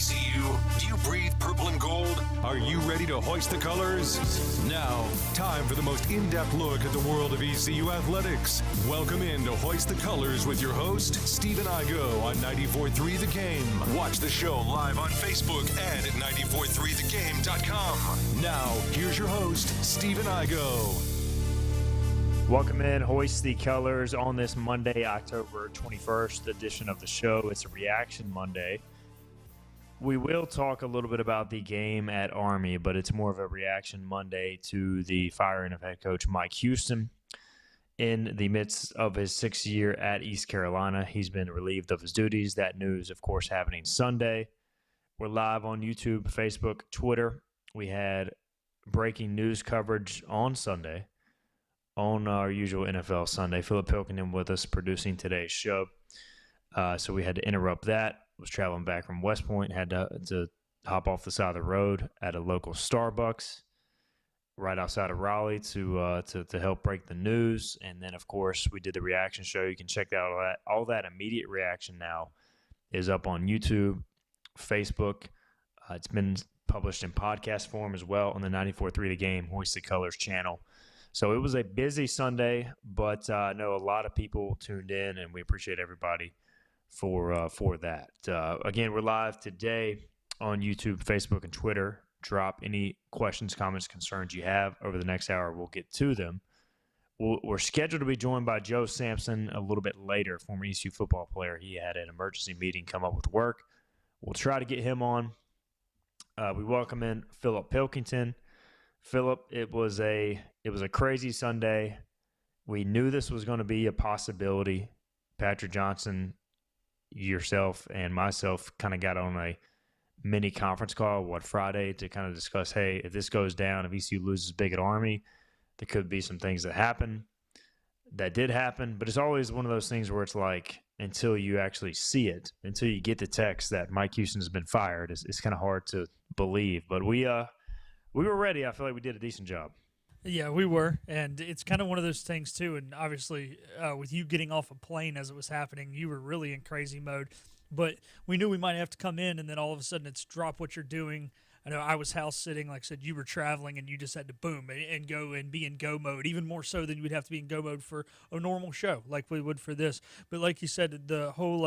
ECU? Do you breathe purple and gold? Are you ready to hoist the colors? Now, time for the most in-depth look at the world of ECU athletics. Welcome in to Hoist the Colors with your host, Stephen Igo on 94.3 The Game. Watch the show live on Facebook and at 943thegame.com. Now, here's your host, Stephen Igo. Welcome in, Hoist the Colors on this Monday, October 21st edition of the show. It's a Reaction Monday. We will talk a little bit about the game at Army, but it's more of a Reaction Monday to the firing of head coach Mike Houston. In the midst of his 6th year at East Carolina, he's been relieved of his duties. That news, of course, happening Sunday. We're live on YouTube, Facebook, Twitter. We had breaking news coverage on Sunday. On our usual NFL Sunday. Philip Pilkington with us producing today's show. So we had to interrupt that. Was traveling back from West Point. Had to hop off the side of the road at a local Starbucks right outside of Raleigh to help break the news. And then, of course, we did the reaction show. You can check out all that immediate reaction now is up on YouTube, Facebook. It's been published in podcast form as well on the 94.3 The Game, Hoist the Colors channel. So it was a busy Sunday, but I know a lot of people tuned in, and we appreciate everybody for that. Again, we're live today on YouTube, Facebook, and Twitter. Drop any questions, comments, concerns you have over the next hour. We'll get to them. We're scheduled to be joined by Joe Sampson a little bit later, former ECU football player. He had an emergency meeting come up with work. We'll try to get him on. We welcome in Philip Pilkington. Philip, it was a crazy Sunday. We knew this was going to be a possibility. Patrick Johnson, yourself, and myself kind of got on a mini conference call, Friday, to kind of discuss, hey, if this goes down, if ECU loses big at Army, there could be some things that happen. That did happen, but it's always one of those things where it's like, until you actually see it, until you get the text that Mike Houston has been fired, it's kind of hard to believe. But we were ready. I feel like we did a decent job. Yeah, we were, and it's kind of one of those things, too, and obviously with you getting off a plane as it was happening, you were really in crazy mode, but we knew we might have to come in, and then all of a sudden it's drop what you're doing. I know I was house-sitting, like I said, you were traveling, and you just had to boom and go and be in go mode, even more so than you would have to be in go mode for a normal show like we would for this. But like you said, the whole,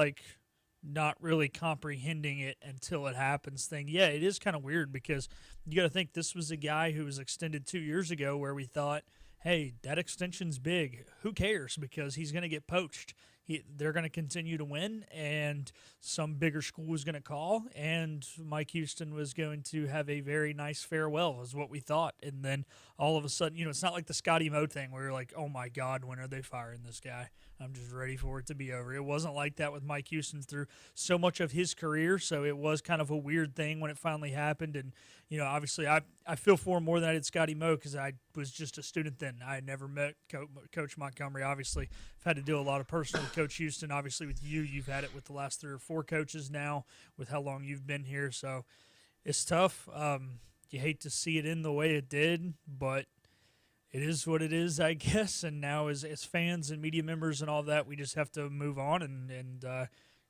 not really comprehending it until it happens thing. Yeah, it is kind of weird because you got to think this was a guy who was extended 2 years ago where we thought, hey, that extension's big. Who cares? Because he's going to get poached. They're going to continue to win, and some bigger school was going to call, and Mike Houston was going to have a very nice farewell, is what we thought. And then all of a sudden, it's not like the Scotty Moe thing where you're like, oh, my God, when are they firing this guy? I'm just ready for it to be over. It wasn't like that with Mike Houston through so much of his career, so it was kind of a weird thing when it finally happened. And, obviously I feel for him more than I did Scotty Moe because I was just a student then. I had never met Coach Montgomery. Obviously, I've had to do a lot of personal with Coach Houston. Obviously, with you've had it with the last 3 or 4 coaches now with how long you've been here. So it's tough. You hate to see it in the way it did, but it is what it is, I guess. And now as fans and media members and all that, we just have to move on and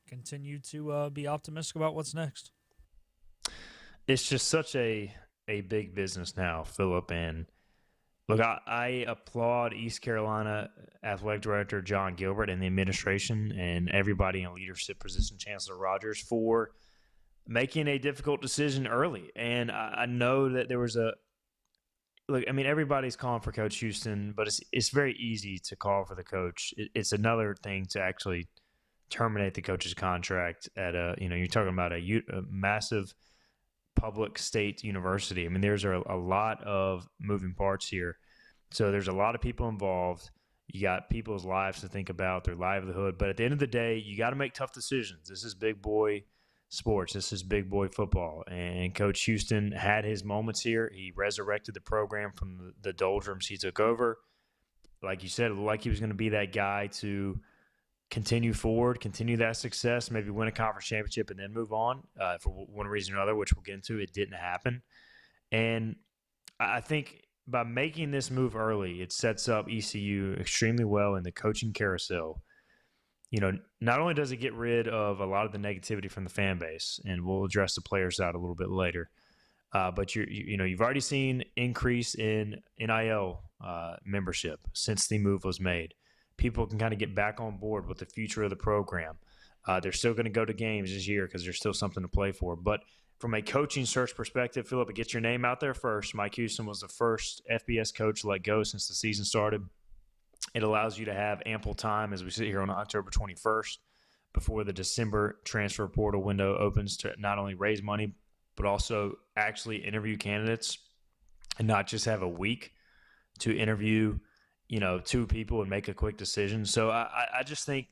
continue to be optimistic about what's next. It's just such a big business now, Philip. And look, I applaud East Carolina Athletic Director John Gilbert and the administration and everybody in leadership position, Chancellor Rogers, for making a difficult decision early. And I know that there was everybody's calling for Coach Houston, but it's very easy to call for the coach. It's another thing to actually terminate the coach's contract at you're talking about a massive public state university. I mean, there's a lot of moving parts here. So there's a lot of people involved. You got people's lives to think about, their livelihood. But at the end of the day, you got to make tough decisions. This is big boy sports. This is big boy football. And Coach Houston had his moments here. He resurrected the program from the doldrums he took over. Like you said, it looked like he was going to be that guy to continue forward, continue that success, maybe win a conference championship and then move on for one reason or another, which we'll get into. It didn't happen. And I think by making this move early, it sets up ECU extremely well in the coaching carousel. not only does it get rid of a lot of the negativity from the fan base, and we'll address the players out a little bit later, but you've already seen increase in NIL membership since the move was made. People can kind of get back on board with the future of the program. They're still going to go to games this year because there's still something to play for. But from a coaching search perspective, Philip, it gets your name out there first. Mike Houston was the first FBS coach let go since the season started. It allows you to have ample time as we sit here on October 21st before the December transfer portal window opens to not only raise money, but also actually interview candidates and not just have a week to interview, 2 people and make a quick decision. So I just think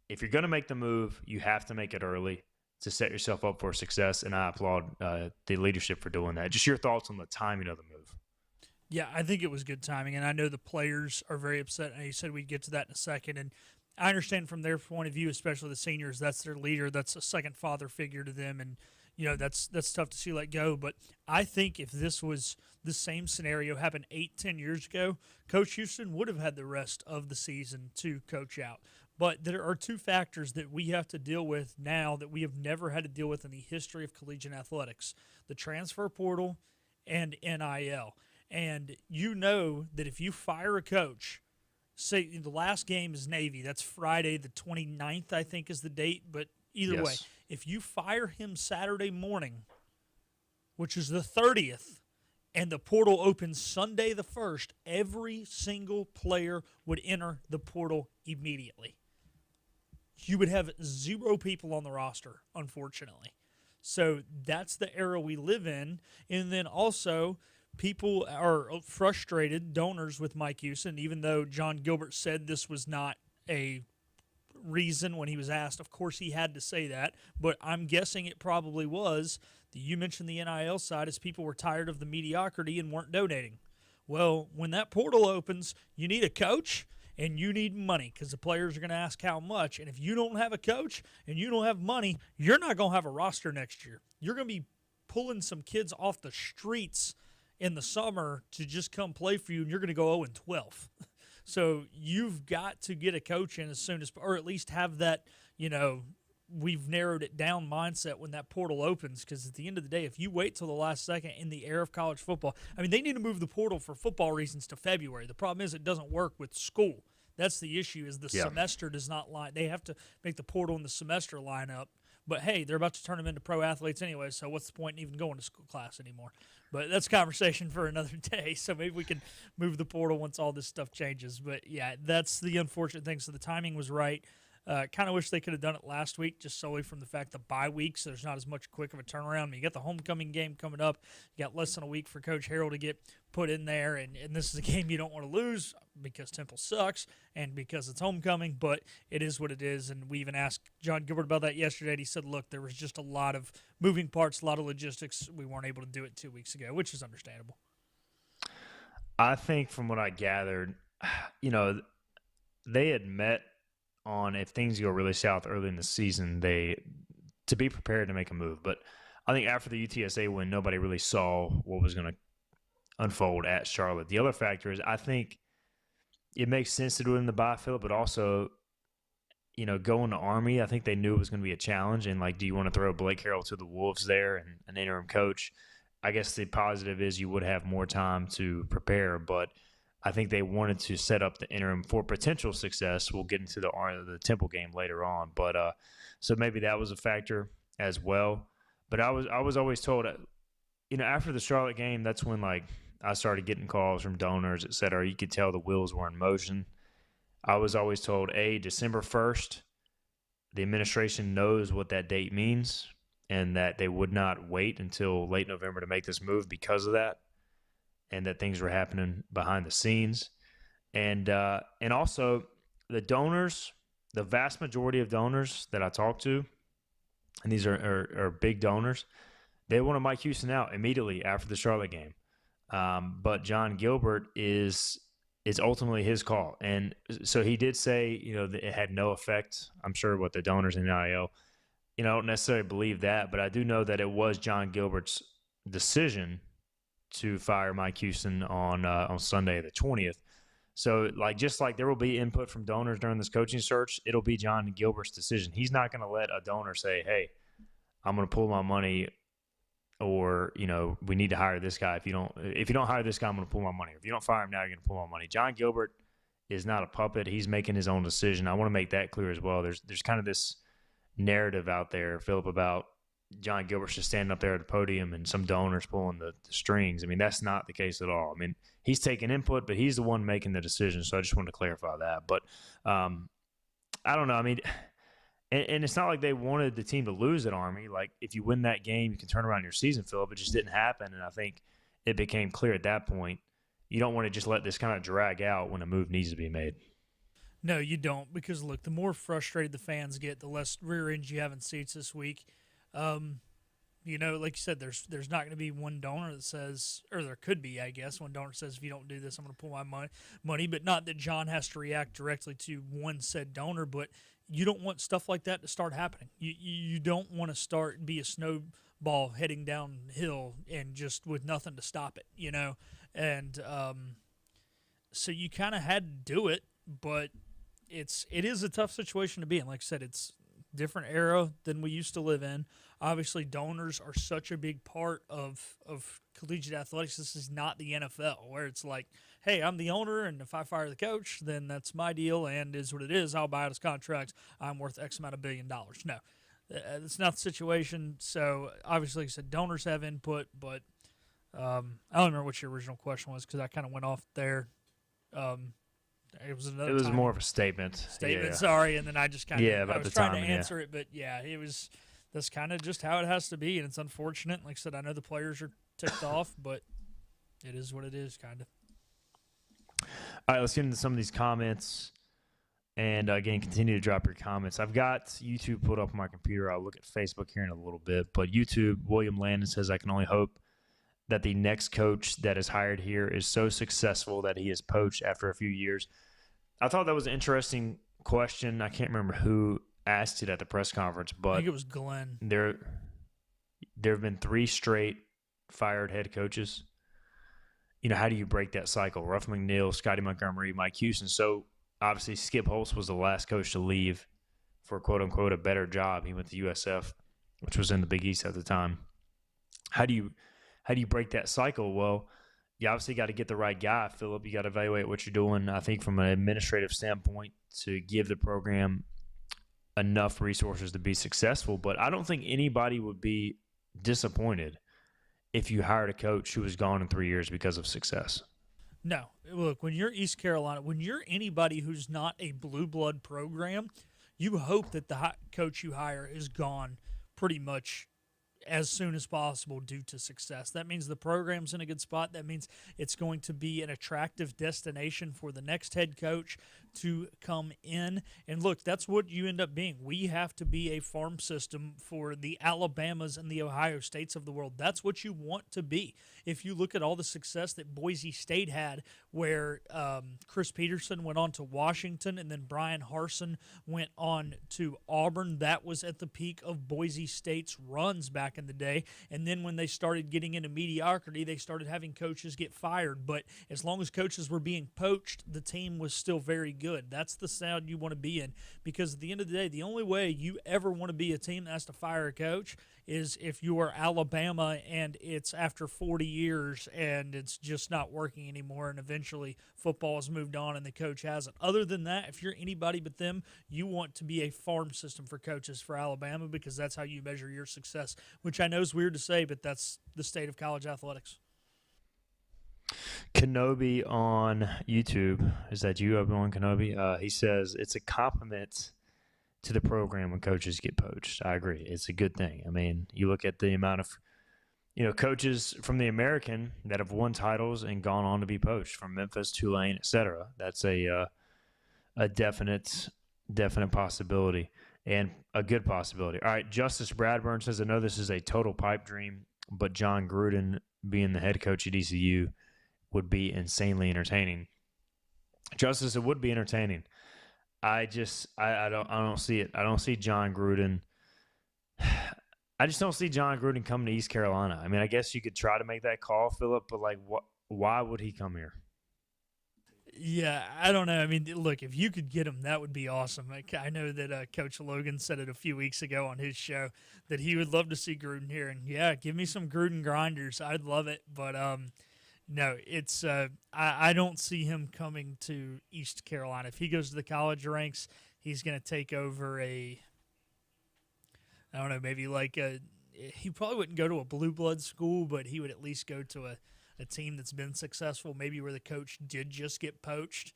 if you're going to make the move, you have to make it early to set yourself up for success, and I applaud the leadership for doing that. Just your thoughts on the timing of the move. Yeah, I think it was good timing, and I know the players are very upset. And you said we'd get to that in a second, and I understand from their point of view, especially the seniors, that's their leader, that's a second father figure to them, and that's tough to see let go. But I think if this was the same scenario happened 8-10 years ago, Coach Houston would have had the rest of the season to coach out. But there are 2 factors that we have to deal with now that we have never had to deal with in the history of collegiate athletics: the transfer portal and NIL. And that if you fire a coach, say the last game is Navy, that's Friday the 29th, I think is the date, but either way, if you fire him Saturday morning, which is the 30th, and the portal opens Sunday the 1st, every single player would enter the portal immediately. You would have 0 people on the roster, unfortunately. So that's the era we live in. And then also, people are frustrated, donors, with Mike Houston, even though John Gilbert said this was not a reason when he was asked. Of course, he had to say that, but I'm guessing it probably was. You mentioned the NIL side as people were tired of the mediocrity and weren't donating. Well, when that portal opens, you need a coach and you need money because the players are going to ask how much. And if you don't have a coach and you don't have money, you're not going to have a roster next year. You're going to be pulling some kids off the streets in the summer to just come play for you, and you're going to go 0-12. So you've got to get a coach in as soon as, or at least have that, we've narrowed it down mindset when that portal opens, because at the end of the day, if you wait till the last second in the era of college football, they need to move the portal for football reasons to February. The problem is it doesn't work with school. That's the issue, is the semester does not line. They have to make the portal and the semester line up. But, hey, they're about to turn them into pro athletes anyway, so what's the point in even going to school class anymore? But that's a conversation for another day, so maybe we can move the portal once all this stuff changes. But, yeah, that's the unfortunate thing. So the timing was right. Kind of wish they could have done it last week, just solely from the fact the bye week, so there's not as much quick of a turnaround. You got the homecoming game coming up. You got less than a week for Coach Harrell to get put in there, and this is a game you don't want to lose because Temple sucks and because it's homecoming, but it is what it is. And we even asked John Gilbert about that yesterday, and he said, look, there was just a lot of moving parts, a lot of logistics. We weren't able to do it 2 weeks ago, which is understandable. I think from what I gathered, they had met on if things go really south early in the season, to be prepared to make a move. But I think after the UTSA win, nobody really saw what was going to unfold at Charlotte. The other factor is I think it makes sense to do it in the bye, Philip, but also, going to Army, I think they knew it was going to be a challenge. And, do you want to throw Blake Harrell to the Wolves there and an interim coach? I guess the positive is you would have more time to prepare, but I think they wanted to set up the interim for potential success. We'll get into the Temple game later on, but so maybe that was a factor as well. But I was always told, after the Charlotte game, that's when I started getting calls from donors, et cetera. You could tell the wheels were in motion. I was always told, December 1st, the administration knows what that date means, and that they would not wait until late November to make this move because of that, and that things were happening behind the scenes. And also the donors, the vast majority of donors that I talked to, and these are big donors, they wanted Mike Houston out immediately after the Charlotte game. But John Gilbert is ultimately his call. And so he did say, that it had no effect, I'm sure, what the donors in NIL. I don't necessarily believe that, but I do know that it was John Gilbert's decision to fire Mike Houston on Sunday the 20th. So, just like there will be input from donors during this coaching search, it'll be John Gilbert's decision. He's not going to let a donor say, hey, I'm going to pull my money, or, we need to hire this guy. If you don't hire this guy, I'm going to pull my money. If you don't fire him now, you're going to pull my money. John Gilbert is not a puppet. He's making his own decision. I want to make that clear as well. There's kind of this narrative out there, Philip, about John Gilbert's just standing up there at the podium and some donors pulling the strings. I mean, that's not the case at all. I mean, he's taking input, but he's the one making the decision. So I just wanted to clarify that. But I don't know. I mean, and it's not like they wanted the team to lose at Army. Like, if you win that game, you can turn around your season, Philip. It just didn't happen. And I think it became clear at that point, you don't want to just let this kind of drag out when a move needs to be made. No, you don't, because, look, the more frustrated the fans get, the less rear ends you have in seats this week. Like you said, there's not going to be one donor that says, or there could be, I guess, one donor says, if you don't do this, I'm going to pull my money. But not that John has to react directly to one said donor, but you don't want stuff like that to start happening. You don't want to be a snowball heading downhill and just with nothing to stop it, And so you kind of had to do it, but it is a tough situation to be in. Like I said, it's a different era than we used to live in. Obviously, donors are such a big part of collegiate athletics. This is not the NFL, where it's like, hey, I'm the owner, and if I fire the coach, then that's my deal, and is what it is. I'll buy out his contract. I'm worth X amount of $1 billion. No, that's not the situation. So, obviously, like I said, donors have input, but I don't remember what your original question was, because I kind of went off there. It was more of a statement. Yeah. Sorry, and then I just kind of I was trying to answer it, but that's kind of just how it has to be, and it's unfortunate. Like I said, I know the players are ticked off, but it is what it is, kind of. All right, let's get into some of these comments, and again, continue to drop your comments. I've got YouTube put up on my computer. I'll look at Facebook here in a little bit, but YouTube, William Landon says, I can only hope that the next coach that is hired here is so successful that he is poached after a few years. I thought that was an interesting question. I can't remember who asked it at the press conference, but I think it was Glenn. There have been 3 straight fired head coaches. How do you break that cycle? Ruff McNeil, Scotty Montgomery, Mike Houston. So obviously Skip Holtz was the last coach to leave for quote unquote a better job. He went to USF, which was in the Big East at the time. How do you break that cycle? Well, you obviously got to get the right guy, Philip. You got to evaluate what you're doing, I think, from an administrative standpoint to give the program enough resources to be successful. But I don't think anybody would be disappointed if you hired a coach who was gone in 3 years because of success. No. Look, when you're East Carolina, when you're anybody who's not a blue blood program, you hope that the coach you hire is gone pretty much as soon as possible due to success. That means the program's in a good spot. That means it's going to be an attractive destination for the next head coach to come in. And look, that's what you end up being. We have to be a farm system for the Alabamas and the Ohio States of the world. That's what you want to be. If you look at all the success that Boise State had, where Chris Peterson went on to Washington and then Brian Harsin went on to Auburn, that was at the peak of Boise State's runs back in the day. And then when they started getting into mediocrity, they started having coaches get fired. But as long as coaches were being poached, the team was still very good. That's the sound you want to be in, because at the end of the day, the only way you ever want to be a team that has to fire a coach is if you are Alabama and it's after 40 years and it's just not working anymore, and eventually football has moved on and the coach hasn't. Other than that, if you're anybody but them, you want to be a farm system for coaches for Alabama, because that's how you measure your success, which I know is weird to say, but that's the state of college athletics. Kenobi on YouTube, is that you, Obi-Wan Kenobi? He says it's a compliment to the program when coaches get poached. I agree. It's a good thing. I mean, you look at the amount of coaches from the American that have won titles and gone on to be poached from Memphis, Tulane, etc. That's a definite possibility, and a good possibility. All right, Justice Bradburn says, I know this is a total pipe dream, but John Gruden being the head coach at ECU would be insanely entertaining. Justice, it would be entertaining. I don't see it. I don't see John Gruden. I just don't see John Gruden coming to East Carolina. I mean, I guess you could try to make that call, Philip, but why would he come here? Yeah, I don't know. I mean, look, if you could get him, that would be awesome. I know that Coach Logan said it a few weeks ago on his show that he would love to see Gruden here. And yeah, give me some Gruden grinders. I'd love it. But no, it's I don't see him coming to East Carolina. If he goes to the college ranks, he's going to take over I don't know, maybe like he probably wouldn't go to a blue blood school, but he would at least go to a team that's been successful, maybe where the coach did just get poached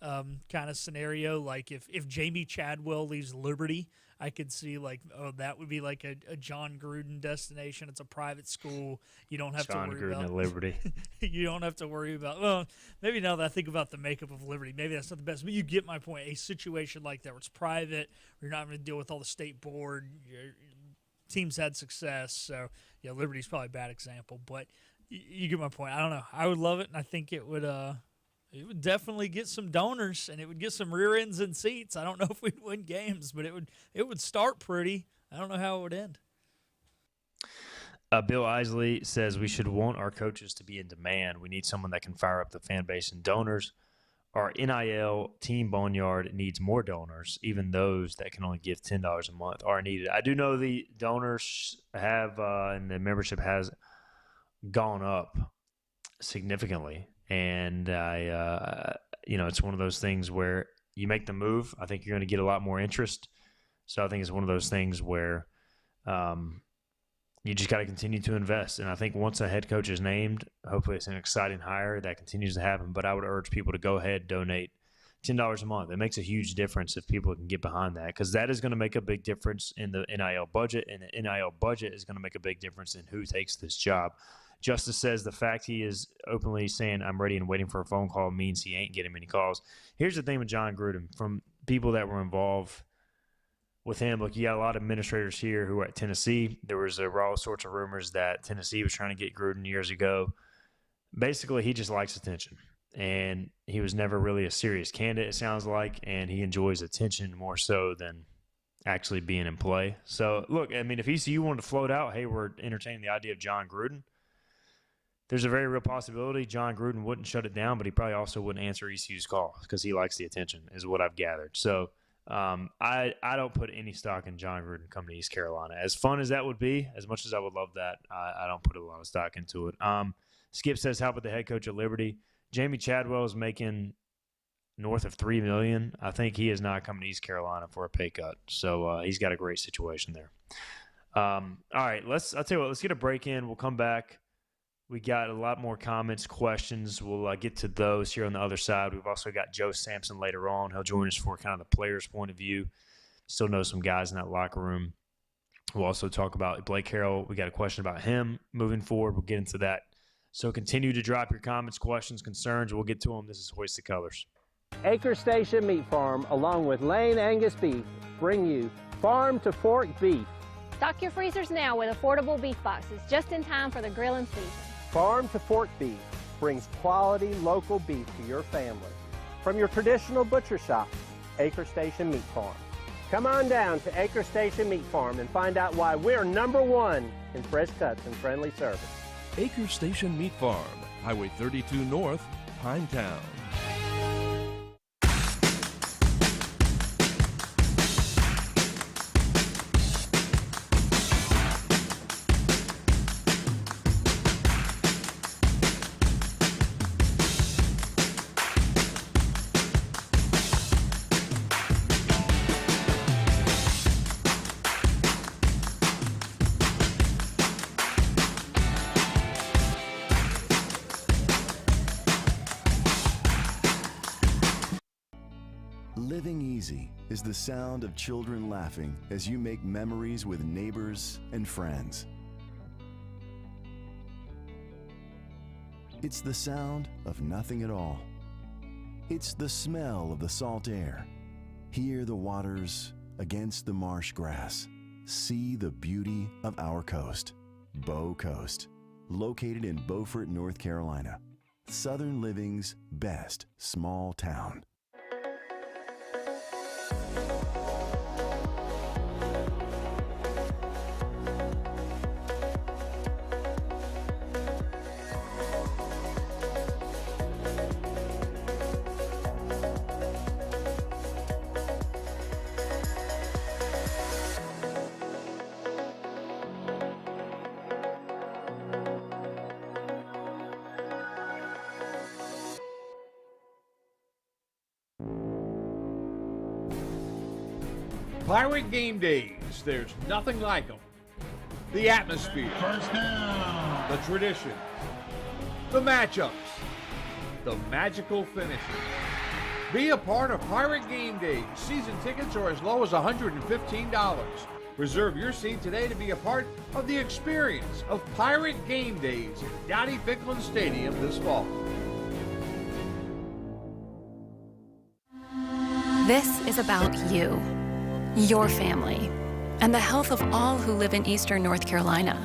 kind of scenario. Like if Jamie Chadwell leaves Liberty, I could see that would be like a John Gruden destination. It's a private school. You don't have John to worry Gruden about at Liberty. You don't have to worry about, well, maybe now that I think about the makeup of Liberty, maybe that's not the best, but you get my point. A situation like that where it's private, where you're not going to deal with all the state board, your team's had success. So, yeah, Liberty's probably a bad example, but you get my point. I don't know. I would love it, and I think it would definitely get some donors, and it would get some rear ends and seats. I don't know if we'd win games, but it would start pretty. I don't know how it would end. Bill Isley says we should want our coaches to be in demand. We need someone that can fire up the fan base and donors. Our NIL team boneyard needs more donors. Even those that can only give $10 a month are needed. I do know the donors have and the membership has gone up significantly, and it's one of those things where you make the move. I think you're going to get a lot more interest. So I think it's one of those things where you just got to continue to invest. And I think once a head coach is named, hopefully it's an exciting hire that continues to happen. But I would urge people to go ahead, donate $10 a month. It makes a huge difference if people can get behind that, because that is going to make a big difference in the NIL budget, and the NIL budget is going to make a big difference in who takes this job. Justice says the fact he is openly saying I'm ready and waiting for a phone call means he ain't getting many calls. Here's the thing with John Gruden, from people that were involved with him. Look, you got a lot of administrators here who are at Tennessee. There was all sorts of rumors that Tennessee was trying to get Gruden years ago. Basically, he just likes attention, and he was never really a serious candidate, it sounds like, and he enjoys attention more so than actually being in play. So, look, I mean, if ECU wanted to float out, hey, we're entertaining the idea of John Gruden, there's a very real possibility John Gruden wouldn't shut it down, but he probably also wouldn't answer ECU's call because he likes the attention, is what I've gathered. So I don't put any stock in John Gruden coming to East Carolina. As fun as that would be, as much as I would love that, I don't put a lot of stock into it. Skip says, how about the head coach at Liberty? Jamie Chadwell is making north of $3 million. I think he is not coming to East Carolina for a pay cut. So he's got a great situation there. All right, I'll tell you what, let's get a break in. We'll come back. We got a lot more comments, questions. We'll get to those here on the other side. We've also got Joe Sampson later on. He'll join us for kind of the players' point of view. Still know some guys in that locker room. We'll also talk about Blake Harrell. We got a question about him moving forward. We'll get into that. So continue to drop your comments, questions, concerns. We'll get to them. This is Hoist the Colors. Acre Station Meat Farm, along with Lane Angus Beef, bring you farm to fork beef. Stock your freezers now with affordable beef boxes, just in time for the grilling season. Farm to Fork Beef brings quality local beef to your family. From your traditional butcher shop, Acre Station Meat Farm. Come on down to Acre Station Meat Farm and find out why we're #1 in fresh cuts and friendly service. Acre Station Meat Farm, Highway 32 North, Pinetown. Living easy is the sound of children laughing as you make memories with neighbors and friends. It's the sound of nothing at all. It's the smell of the salt air. Hear the waters against the marsh grass. See the beauty of our coast. Bow Coast, located in Beaufort, North Carolina. Southern Living's best small town. Pirate game days, there's nothing like them. The atmosphere, First down. the tradition, the matchups, the magical finishes. Be a part of Pirate Game Days. Season tickets are as low as $115. Reserve your seat today to be a part of the experience of Pirate Game Days at Dowdy Ficklen Stadium this fall. This is about you, your family, and the health of all who live in Eastern North Carolina.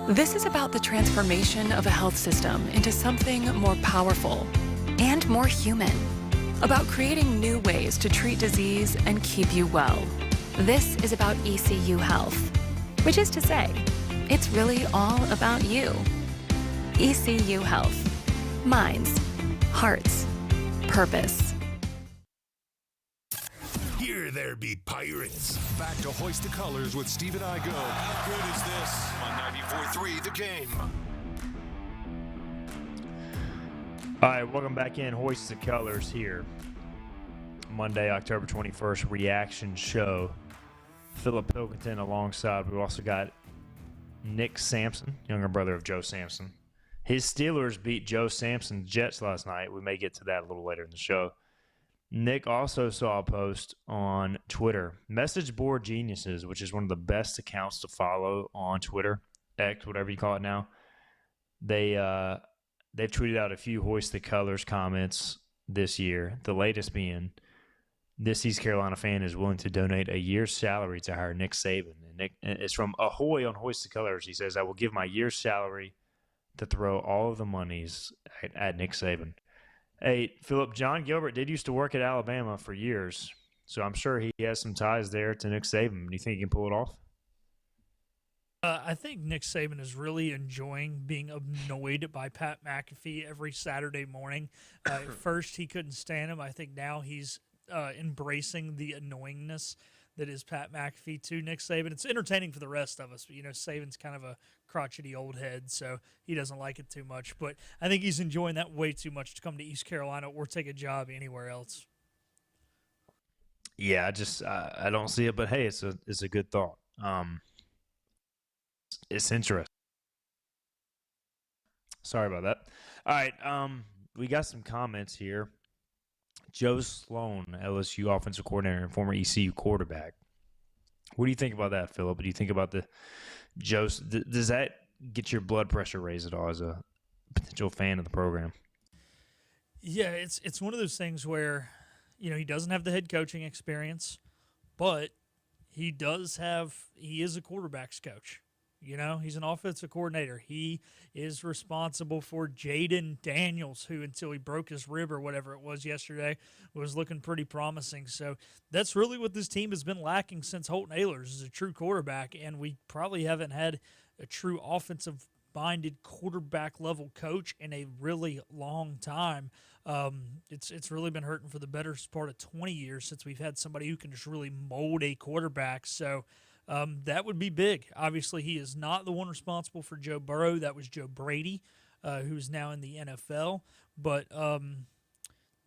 This is about the transformation of a health system into something more powerful and more human. About creating new ways to treat disease and keep you well. This is about ECU Health, which is to say, it's really all about you. ECU Health. Minds, hearts, purpose. Here there be pirates. Back to Hoist the Colors with Steve and I go. How good is this? On 94.3 The Game. All right, welcome back in. Hoist the Colors here. Monday, October 21st, reaction show. Philip Pilkington alongside. We've also got Nick Sampson, younger brother of Joe Sampson. His Steelers beat Joe Sampson's Jets last night. We may get to that a little later in the show. Nick also saw a post on Twitter, Message Board Geniuses, which is one of the best accounts to follow on Twitter, X, whatever you call it now. They've tweeted out a few Hoist the Colors comments this year, the latest being, this East Carolina fan is willing to donate a year's salary to hire Nick Saban. And Nick, it's from Ahoy on Hoist the Colors. He says, I will give my year's salary to throw all of the monies at Nick Saban. Hey, Philip, John Gilbert did used to work at Alabama for years, so I'm sure he has some ties there to Nick Saban. Do you think he can pull it off? I think Nick Saban is really enjoying being annoyed by Pat McAfee every Saturday morning. At first, he couldn't stand him. I think now he's embracing the annoyingness that is Pat McAfee to Nick Saban. It's entertaining for the rest of us, but, Saban's kind of a crotchety old head, so he doesn't like it too much. But I think he's enjoying that way too much to come to East Carolina or take a job anywhere else. Yeah, I don't see it, but hey, it's a good thought. It's interesting. Sorry about that. All right, we got some comments here. Joe Sloan, LSU offensive coordinator and former ECU quarterback. What do you think about that, Philip? Do you think about the Joe? Does that get your blood pressure raised at all as a potential fan of the program? Yeah, it's one of those things where, he doesn't have the head coaching experience, but he is a quarterback's coach. He's an offensive coordinator. He is responsible for Jaden Daniels, who until he broke his rib or whatever it was yesterday was looking pretty promising. So that's really what this team has been lacking since Holton Ahlers is a true quarterback, and we probably haven't had a true offensive-minded quarterback-level coach in a really long time. It's really been hurting for the better part of 20 years since we've had somebody who can just really mold a quarterback. So that would be big. Obviously, he is not the one responsible for Joe Burrow. That was Joe Brady, who's now in the NFL. But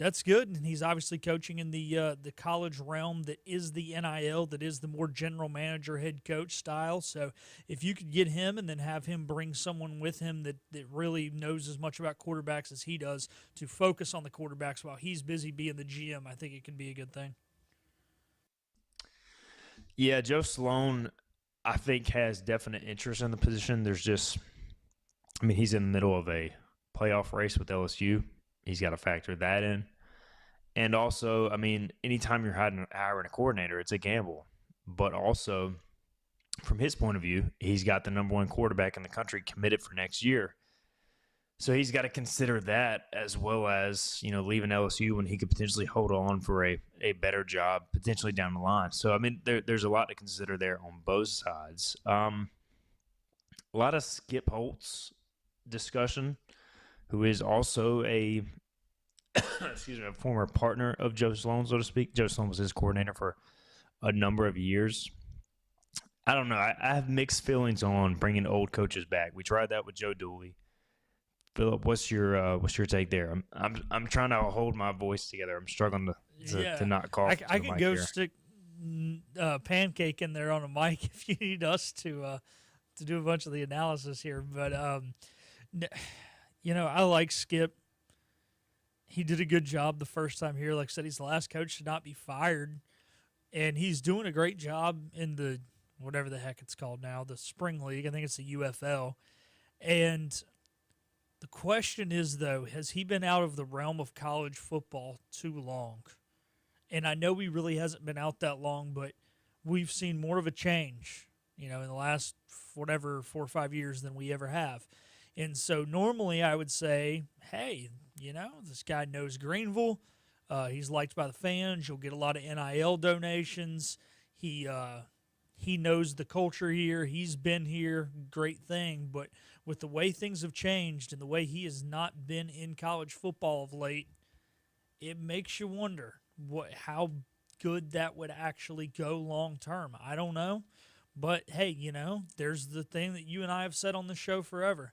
that's good, and he's obviously coaching in the college realm that is the NIL, that is the more general manager, head coach style. So if you could get him and then have him bring someone with him that really knows as much about quarterbacks as he does to focus on the quarterbacks while he's busy being the GM, I think it can be a good thing. Yeah, Joe Sloan, I think, has definite interest in the position. He's in the middle of a playoff race with LSU. He's got to factor that in. And also, anytime you're hiring a coordinator, it's a gamble. But also, from his point of view, he's got the number one quarterback in the country committed for next year. So he's got to consider that as well as, leaving LSU when he could potentially hold on for a better job potentially down the line. So, there's a lot to consider there on both sides. A lot of Skip Holtz discussion, who is also a former partner of Joe Sloan, so to speak. Joe Sloan was his coordinator for a number of years. I don't know. I have mixed feelings on bringing old coaches back. We tried that with Joe Dooley. Philip, what's your take there? I'm trying to hold my voice together. I'm struggling to not cough. I could go stick Pancake in there on a mic if you need us to do a bunch of the analysis here. But I like Skip. He did a good job the first time here. Like I said, he's the last coach to not be fired, and he's doing a great job in the whatever the heck it's called now, the Spring League. I think it's the UFL. And the question is, though, has he been out of the realm of college football too long? And I know he really hasn't been out that long, but we've seen more of a change, in the last 4 or 5 years than we ever have. And so normally I would say, hey, this guy knows Greenville. He's liked by the fans. You'll get a lot of NIL donations. He knows the culture here. He's been here. Great thing. But with the way things have changed and the way he has not been in college football of late, it makes you wonder how good that would actually go long term. I don't know. But, hey, there's the thing that you and I have said on the show forever.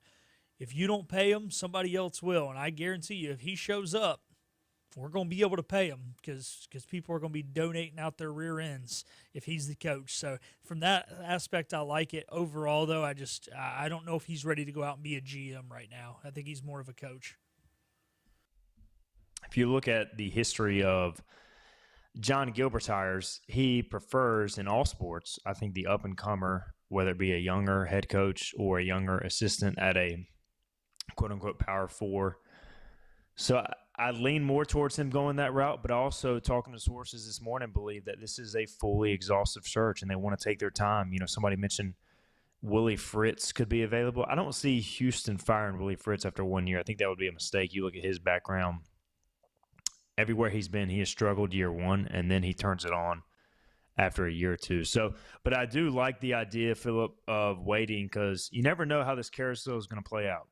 If you don't pay him, somebody else will. And I guarantee you, if he shows up, we're going to be able to pay him because people are going to be donating out their rear ends if he's the coach. So from that aspect, I like it. Overall, though, I don't know if he's ready to go out and be a GM right now. I think he's more of a coach. If you look at the history of John Gilbert's hires, he prefers in all sports, I think, the up-and-comer, whether it be a younger head coach or a younger assistant at a quote-unquote Power 4. So I lean more towards him going that route, but also talking to sources this morning believe that this is a fully exhaustive search and they want to take their time. Somebody mentioned Willie Fritz could be available. I don't see Houston firing Willie Fritz after 1 year. I think that would be a mistake. You look at his background. Everywhere he's been, he has struggled year one, and then he turns it on after a year or two. So, but I do like the idea, Philip, of waiting because you never know how this carousel is going to play out.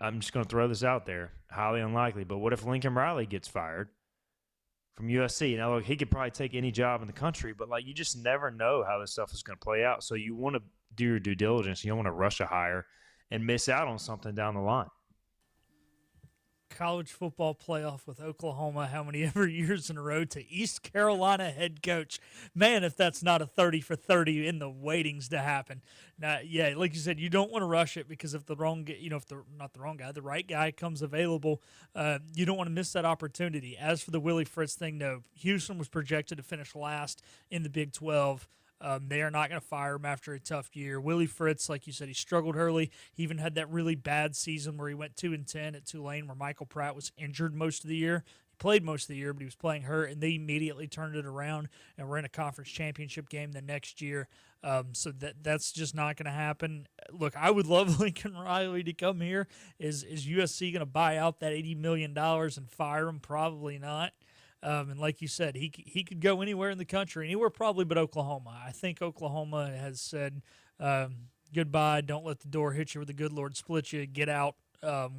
I'm just going to throw this out there. Highly unlikely. But what if Lincoln Riley gets fired from USC? Now, look, he could probably take any job in the country, but, you just never know how this stuff is going to play out. So you want to do your due diligence. You don't want to rush a hire and miss out on something down the line. College football playoff with Oklahoma, how many ever years in a row to East Carolina head coach. Man, if that's not a 30 for 30 in the waitings to happen. Now, yeah, like you said, you don't want to rush it because if the right guy comes available, you don't want to miss that opportunity. As for the Willie Fritz thing, no, Houston was projected to finish last in the Big 12. They are not going to fire him after a tough year. Willie Fritz, like you said, he struggled early. He even had that really bad season where he went 2-10 at Tulane where Michael Pratt was injured most of the year. He played most of the year, but he was playing hurt, and they immediately turned it around and were in a conference championship game the next year. So that's just not going to happen. Look, I would love Lincoln Riley to come here. Is USC going to buy out that $80 million and fire him? Probably not. And like you said, he could go anywhere in the country, anywhere probably but Oklahoma. I think Oklahoma has said goodbye. Don't let the door hit you where the good Lord split you. Get out.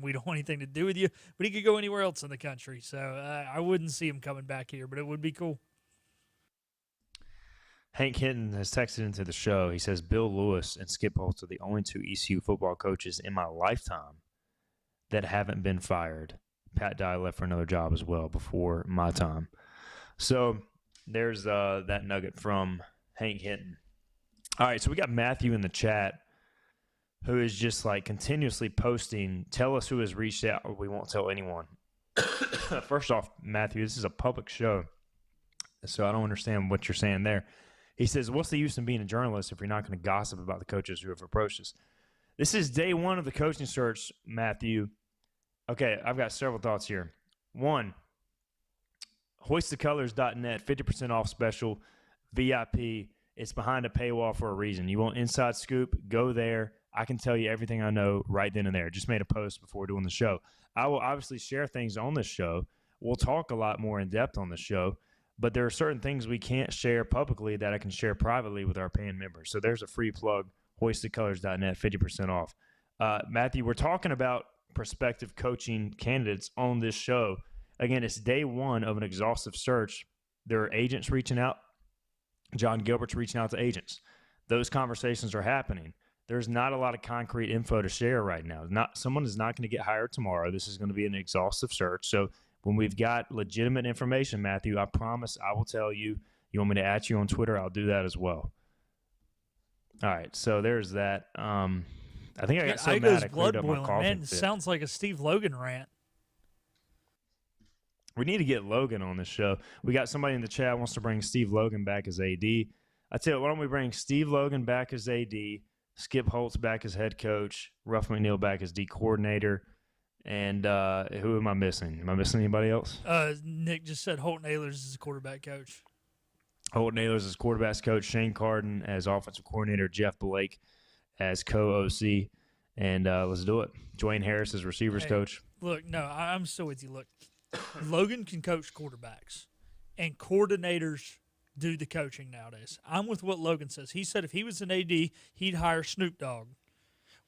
We don't want anything to do with you. But he could go anywhere else in the country. So I wouldn't see him coming back here, but it would be cool. Hank Hinton has texted into the show. He says, Bill Lewis and Skip Holtz are the only two ECU football coaches in my lifetime that haven't been fired. Pat Dye left for another job as well before my time. So there's that nugget from Hank Hinton. All right, so we got Matthew in the chat who is just continuously posting, tell us who has reached out or we won't tell anyone. First off, Matthew, this is a public show, so I don't understand what you're saying there. He says, what's the use in being a journalist if you're not going to gossip about the coaches who have approached us? This is day one of the coaching search, Matthew. Okay, I've got several thoughts here. One, hoistthecolors.net, 50% off special, VIP. It's behind a paywall for a reason. You want inside scoop? Go there. I can tell you everything I know right then and there. Just made a post before doing the show. I will obviously share things on this show. We'll talk a lot more in depth on the show, but there are certain things we can't share publicly that I can share privately with our paying members. So there's a free plug, hoistthecolors.net, 50% off. Matthew, we're talking about prospective coaching candidates on this show. Again, it's day one of an exhaustive search. There are agents reaching out. John Gilbert's reaching out to agents. Those conversations are happening. There's not a lot of concrete info to share right now. Someone is not going to get hired tomorrow. This is going to be an exhaustive search. So when we've got legitimate information, Matthew, I promise I will tell you. You want me to at you on Twitter? I'll do that as well. All right, so there's that. I think I got so mad I cleared up my coughing man. fit. Sounds like a Steve Logan rant. We need to get Logan on this show. We got somebody in the chat wants to bring Steve Logan back as AD. I tell you, why don't we bring Steve Logan back as AD, Skip Holtz back as head coach, Ruff McNeil back as D coordinator, and who am I missing? Am I missing anybody else? Nick just said Holton Ahlers is the quarterback coach. Holton Ahlers as quarterback coach, Shane Carden as offensive coordinator, Jeff Blake as co-OC, and let's do it. Dwayne Harris as receivers coach. Look, no, I'm still with you. Look, Logan can coach quarterbacks, and coordinators do the coaching nowadays. I'm with what Logan says. He said if he was an AD, he'd hire Snoop Dogg.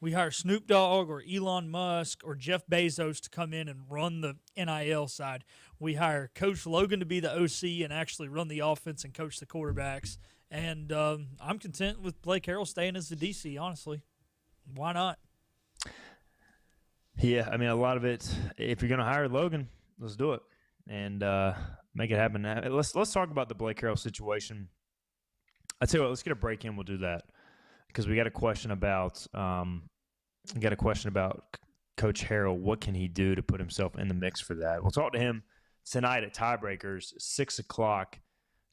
We hire Snoop Dogg or Elon Musk or Jeff Bezos to come in and run the NIL side. We hire Coach Logan to be the OC and actually run the offense and coach the quarterbacks. And I'm content with Blake Harrell staying as the DC, honestly. Why not? Yeah, I mean, a lot of it, if you're going to hire Logan, let's do it and make it happen. Let's talk about the Blake Harrell situation. I tell you what, let's get a break in. We'll do that because we got a question about Coach Harrell. What can he do to put himself in the mix for that? We'll talk to him tonight at Tiebreakers, 6 o'clock,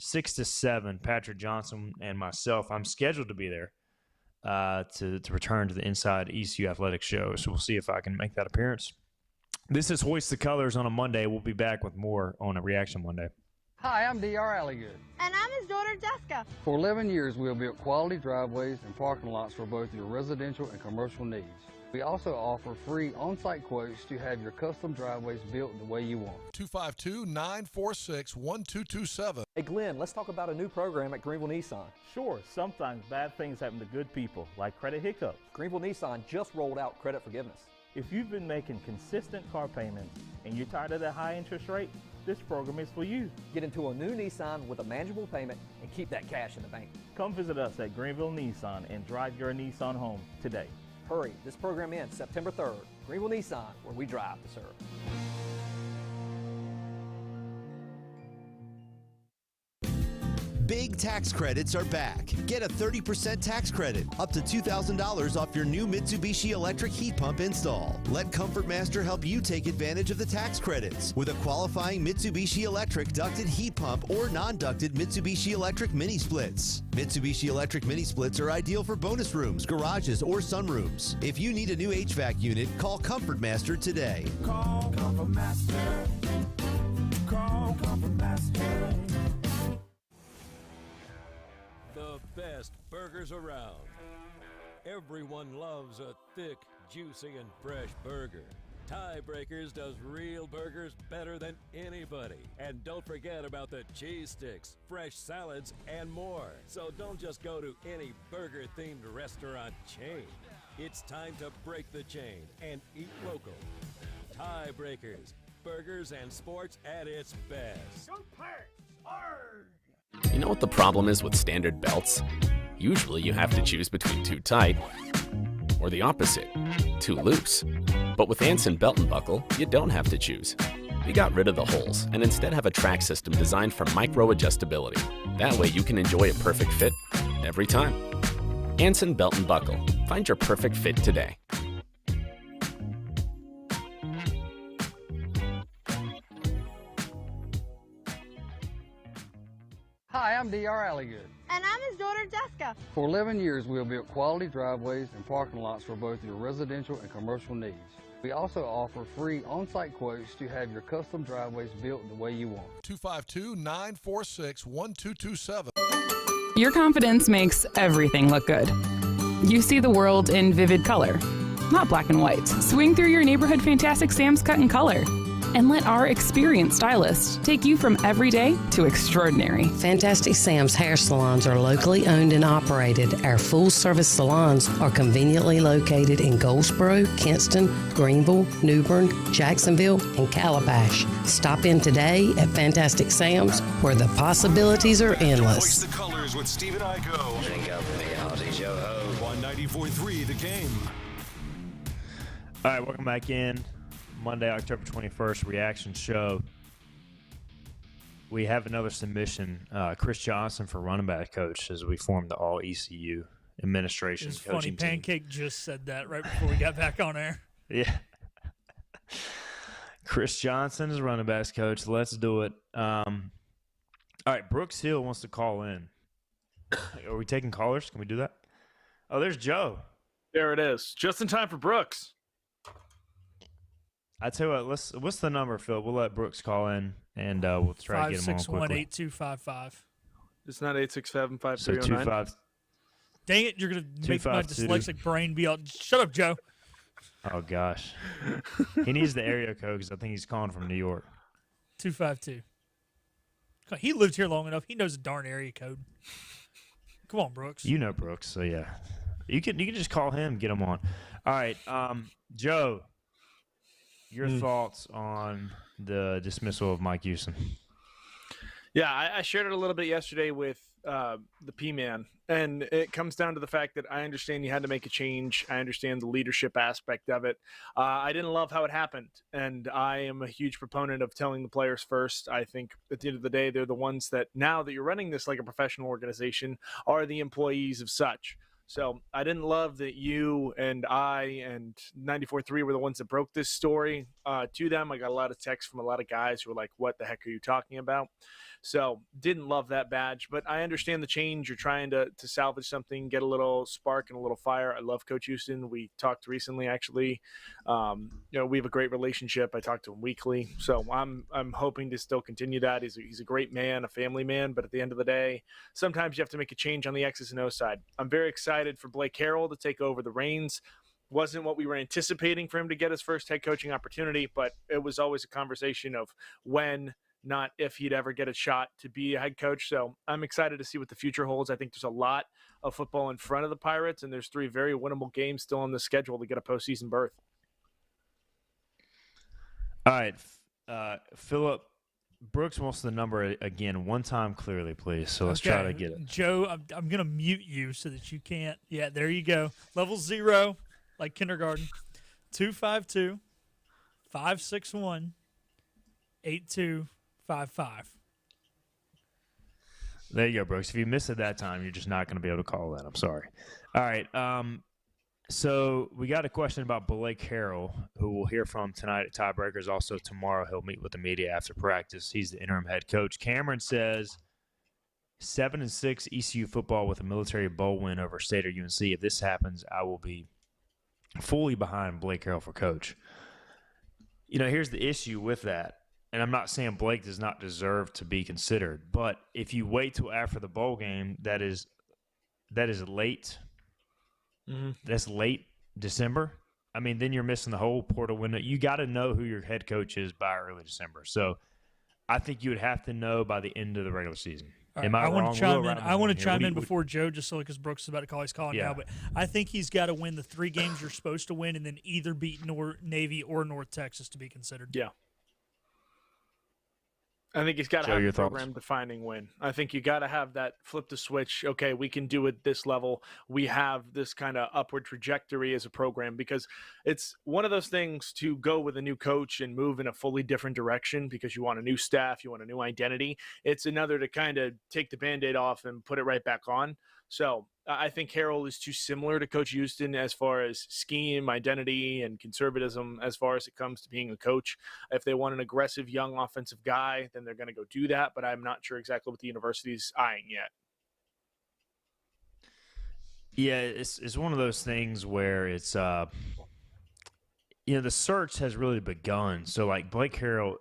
6 to 7. Patrick Johnson and myself. I'm scheduled to be there to return to the Inside ECU Athletics show. So we'll see if I can make that appearance. This is Hoist the Colors on a Monday. We'll be back with more on a Reaction Monday. Hi, I'm D.R. Alligood. And I'm his daughter, Jessica. For 11 years, we have built quality driveways and parking lots for both your residential and commercial needs. We also offer free on-site quotes to have your custom driveways built the way you want. 252-946-1227. Hey Glenn, let's talk about a new program at Greenville Nissan. Sure, sometimes bad things happen to good people, like credit hiccups. Greenville Nissan just rolled out credit forgiveness. If you've been making consistent car payments and you're tired of that high interest rate, this program is for you. Get into a new Nissan with a manageable payment and keep that cash in the bank. Come visit us at Greenville Nissan and drive your Nissan home today. Hurry, this program ends September 3rd. Greenville Nissan, where we drive to serve. Big tax credits are back. Get a 30% tax credit, up to $2,000 off your new Mitsubishi electric heat pump install. Let Comfort Master help you take advantage of the tax credits with a qualifying Mitsubishi electric ducted heat pump or non-ducted Mitsubishi electric mini splits. Mitsubishi electric mini splits are ideal for bonus rooms, garages, or sunrooms. If you need a new HVAC unit, call Comfort Master today. Call Comfort Master. Call Comfort Master. The best burgers around. Everyone loves a thick, juicy, and fresh burger. Tiebreakers does real burgers better than anybody. And don't forget about the cheese sticks, fresh salads, and more. So don't just go to any burger-themed restaurant chain. It's time to break the chain and eat local. Tiebreakers, burgers and sports at its best. Go Pirates! Arrgh! You know what the problem is with standard belts? Usually you have to choose between too tight or the opposite, too loose. But with Anson Belt and Buckle, you don't have to choose. We got rid of the holes and instead have a track system designed for micro adjustability. That way you can enjoy a perfect fit every time. Anson Belt and Buckle. Find your perfect fit today. Hi, I'm D.R. Alligood. And I'm his daughter, Jessica. For 11 years, we have built quality driveways and parking lots for both your residential and commercial needs. We also offer free on-site quotes to have your custom driveways built the way you want. 252-946-1227. Your confidence makes everything look good. You see the world in vivid color, not black and white. Swing through your neighborhood Fantastic Sam's Cut in Color. And let our experienced stylists take you from everyday to extraordinary. Fantastic Sam's hair salons are locally owned and operated. Our full-service salons are conveniently located in Goldsboro, Kinston, Greenville, New Bern, Jacksonville, and Calabash. Stop in today at Fantastic Sam's, where the possibilities are endless. Hoist the Colors with Stephen Igo. Drink up for me, Aussie Joe Ho. On 94.3 The Game. All right, welcome back in. Monday, October 21st, reaction show. we have another submission. Chris Johnson for running back coach as we form the all ECU administration It's coaching funny. team. Pancake just said that right before we got back on air. Yeah. Chris Johnson is running backs coach. Let's do it. All right, Brooks Hill wants to call in. Are we taking callers? Can we do that? Oh, there's Joe. There it is. Just in time for Brooks. I tell you what, what's the number, Phil? We'll let Brooks call in, and we'll try to get him on quickly. 561-8255. It's not 867-5309. So 25. Dang it, you're going to make my 252. dyslexic brain be all, shut up, Joe. Oh, gosh. He needs the area code because I think he's calling from New York. 252. He lived here long enough. He knows the darn area code. Come on, Brooks. You know Brooks, so yeah. You can just call him, get him on. All right, Joe, your thoughts on the dismissal of Mike Houston? Yeah, I shared it a little bit yesterday with the P-Man, and it comes down to the fact that I understand you had to make a change. I understand the leadership aspect of it. I didn't love how it happened, and I am a huge proponent of telling the players first. I think at the end of the day, they're the ones that, now that you're running this like a professional organization, are the employees of such. So I didn't love that you and I and 94.3 were the ones that broke this story to them. I got a lot of texts from a lot of guys who were like, what the heck are you talking about? So didn't love that badge, but I understand the change. You're trying to salvage something, get a little spark and a little fire. I love Coach Houston. We talked recently, actually. We have a great relationship. I talk to him weekly. So I'm hoping to still continue that. He's a great man, a family man, but at the end of the day, sometimes you have to make a change on the X's and O's side. I'm very excited for Blake Harrell to take over the reins. Wasn't what we were anticipating for him to get his first head coaching opportunity, but it was always a conversation of when, not if he'd ever get a shot to be a head coach. So I'm excited to see what the future holds. I think there's a lot of football in front of the Pirates, and there's 3 very winnable games still on the schedule to get a postseason berth. All right, Philip, Brooks wants the number again one time clearly, please. So let's try to get it. Joe, I'm going to mute you so that you can't. Yeah, there you go. Level 0, like kindergarten. 252-561-8255. There you go, Brooks. If you miss it that time, you're just not going to be able to call that. I'm sorry. All right. So we got a question about Blake Harrell, who we'll hear from tonight at Tiebreakers. Also tomorrow, he'll meet with the media after practice. He's the interim head coach. Cameron says 7-6 ECU football with a military bowl win over State or UNC. If this happens, I will be fully behind Blake Harrell for coach. Here's the issue with that. And I'm not saying Blake does not deserve to be considered, but if you wait till after the bowl game, that is late. Mm-hmm. That's late December. I mean, then you're missing the whole portal window. You got to know who your head coach is by early December. So I think you would have to know by the end of the regular season. Right, Am I wrong? I want to chime in before Joe, just so because Brooks is about to call. He's calling now, but I think he's got to win the 3 games you're supposed to win, and then either beat Navy or North Texas to be considered. Yeah. I think he's got to have a program-defining win. I think you got to have that flip the switch. Okay, we can do it this level. We have this kind of upward trajectory as a program, because it's one of those things to go with a new coach and move in a fully different direction because you want a new staff, you want a new identity. It's another to kind of take the Band-Aid off and put it right back on. So I think Harrell is too similar to Coach Houston as far as scheme, identity, and conservatism as far as it comes to being a coach. If they want an aggressive young offensive guy, then they're going to go do that, but I'm not sure exactly what the university's eyeing yet. Yeah, it's one of those things where it's the search has really begun. So like Blake Harrell,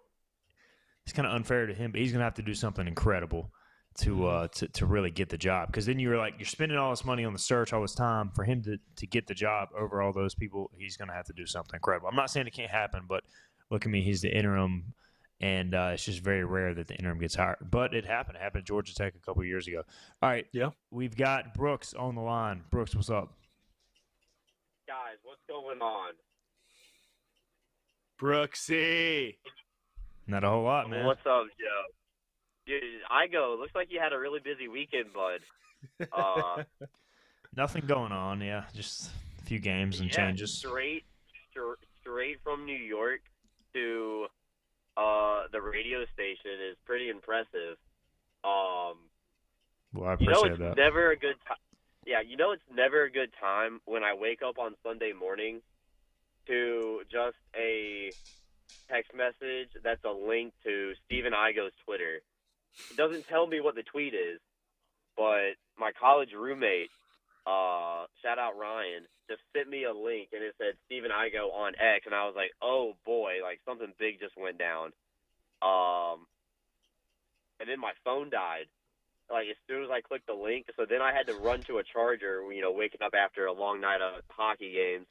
it's kind of unfair to him, but he's going to have to do something incredible to really get the job, because then you're spending all this money on the search, all this time for him to get the job over all those people. He's going to have to do something incredible. I'm not saying it can't happen, but look at me, he's the interim, and it's just very rare that the interim gets hired. But it happened. It happened at Georgia Tech a couple of years ago. All right, yeah, we've got Brooks on the line. Brooks, what's up? Guys, what's going on? Brooksy. Not a whole lot, man. What's up, Joe? Dude, looks like you had a really busy weekend, bud. Nothing going on, yeah. Just a few games and changes. Straight from New York to the radio station is pretty impressive. Well, I appreciate it's that. never a good time. Yeah, it's never a good time when I wake up on Sunday morning to just a text message that's a link to Stephen Igo's Twitter. It doesn't tell me what the tweet is, but my college roommate, shout out Ryan, just sent me a link and it said Stephen Igo on X, and I was like, oh boy, like something big just went down. And then my phone died, like as soon as I clicked the link. So then I had to run to a charger, waking up after a long night of hockey games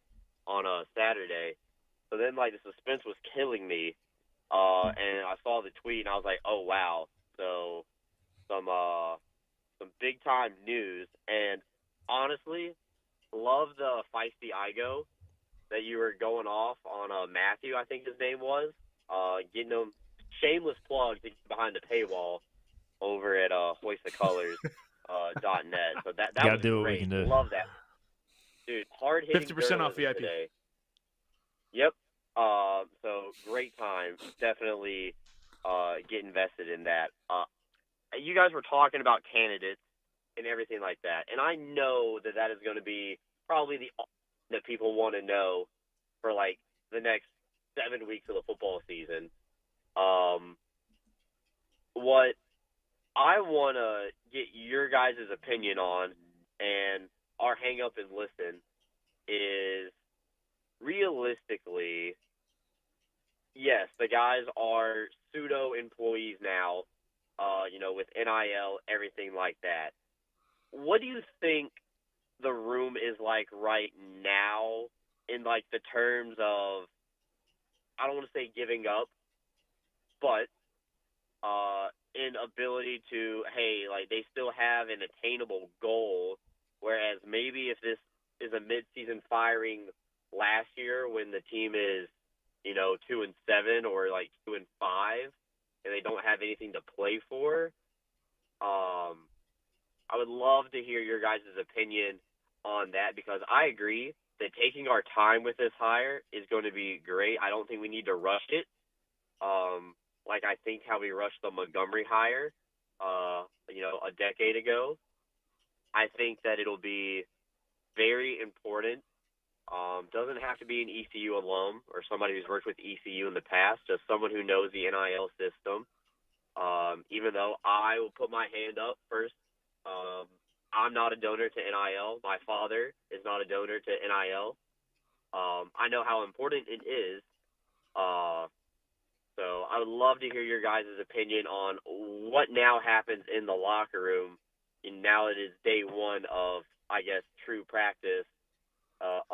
on a Saturday. So then like the suspense was killing me. And I saw the tweet and I was like, oh wow. So some big time news, and honestly, love the feisty Igo that you were going off on Matthew, I think his name was, getting him shameless plug to get behind the paywall over at hoistthecolors.net. So that was do what great. we can do. Love that, dude. Hard hitting 50% off VIP today. Yep. So great time. Definitely get invested in that. You guys were talking about candidates and everything like that, and I know that is going to be probably the that people want to know for like the next 7 weeks of the football season. What I want to get your guys' opinion on, and our hang up and listen, is realistically, yes, the guys are pseudo employees now, with NIL, everything like that. What do you think the room is like right now in like the terms of, I don't want to say giving up, but in ability to, hey, like they still have an attainable goal, whereas maybe if this is a mid-season firing last year when the team is, 2-7 or like 2-5, and they don't have anything to play for, I would love to hear your guys' opinion on that, because I agree that taking our time with this hire is going to be great. I don't think we need to rush it. Like I think how we rushed the Montgomery hire, a decade ago. I think that it'll be very important. Doesn't have to be an ECU alum or somebody who's worked with ECU in the past, just someone who knows the NIL system. Even though I will put my hand up first, I'm not a donor to NIL. My father is not a donor to NIL. I know how important it is. So I would love to hear your guys' opinion on what now happens in the locker room. And now it is day one of, I guess, true practice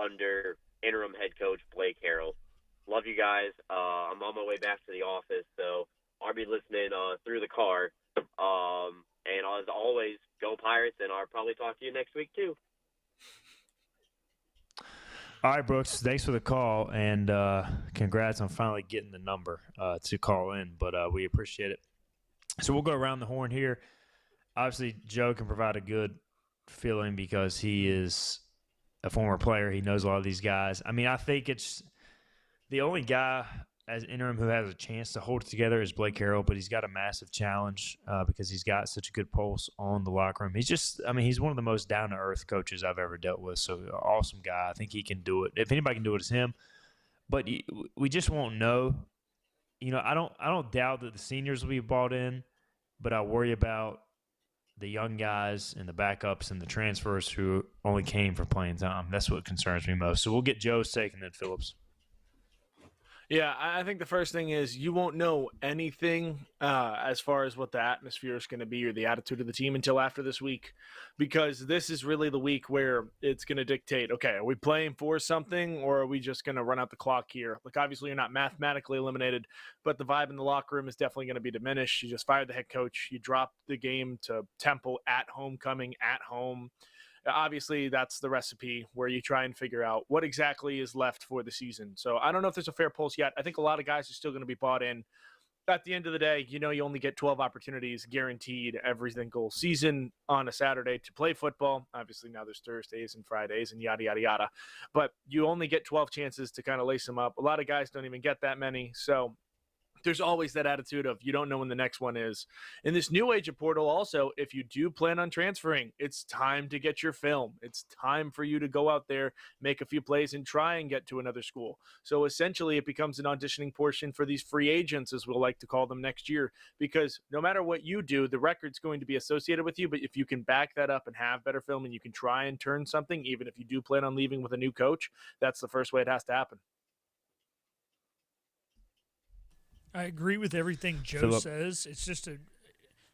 under interim head coach Blake Harrell. Love you guys. I'm on my way back to the office, so I'll be listening through the car. And as always, go Pirates, and I'll probably talk to you next week too. All right, Brooks, thanks for the call, and congrats on finally getting the number to call in, but we appreciate it. So we'll go around the horn here. Obviously, Joe can provide a good feeling because he is a former player. He knows a lot of these guys. I mean, I think it's the only guy as interim who has a chance to hold it together is Blake Harrell, but he's got a massive challenge because he's got such a good pulse on the locker room. He's one of the most down-to-earth coaches I've ever dealt with, so awesome guy. I think he can do it. If anybody can do it, it's him. But we just won't know. I don't doubt that the seniors will be bought in, but I worry about the young guys and the backups and the transfers who only came for playing time. That's what concerns me most. So we'll get Joe's take and then Phillips. Yeah, I think the first thing is you won't know anything as far as what the atmosphere is going to be or the attitude of the team until after this week, because this is really the week where it's going to dictate, okay, are we playing for something or are we just going to run out the clock here? Like, obviously, you're not mathematically eliminated, but the vibe in the locker room is definitely going to be diminished. You just fired the head coach. You dropped the game to Temple at homecoming at home. Obviously, that's the recipe where you try and figure out what exactly is left for the season. So I don't know if there's a fair pulse yet. I think a lot of guys are still going to be bought in. At the end of the day, you only get 12 opportunities guaranteed every single season on a Saturday to play football. Obviously, now there's Thursdays and Fridays and yada, yada, yada. But you only get 12 chances to kind of lace them up. A lot of guys don't even get that many. So there's always that attitude of you don't know when the next one is. In this new age of portal also, if you do plan on transferring, it's time to get your film. It's time for you to go out there, make a few plays, and try and get to another school. So essentially it becomes an auditioning portion for these free agents, as we'll like to call them, next year, because no matter what you do, the record's going to be associated with you. But if you can back that up and have better film and you can try and turn something, even if you do plan on leaving with a new coach, that's the first way it has to happen. I agree with everything Joe says. It's just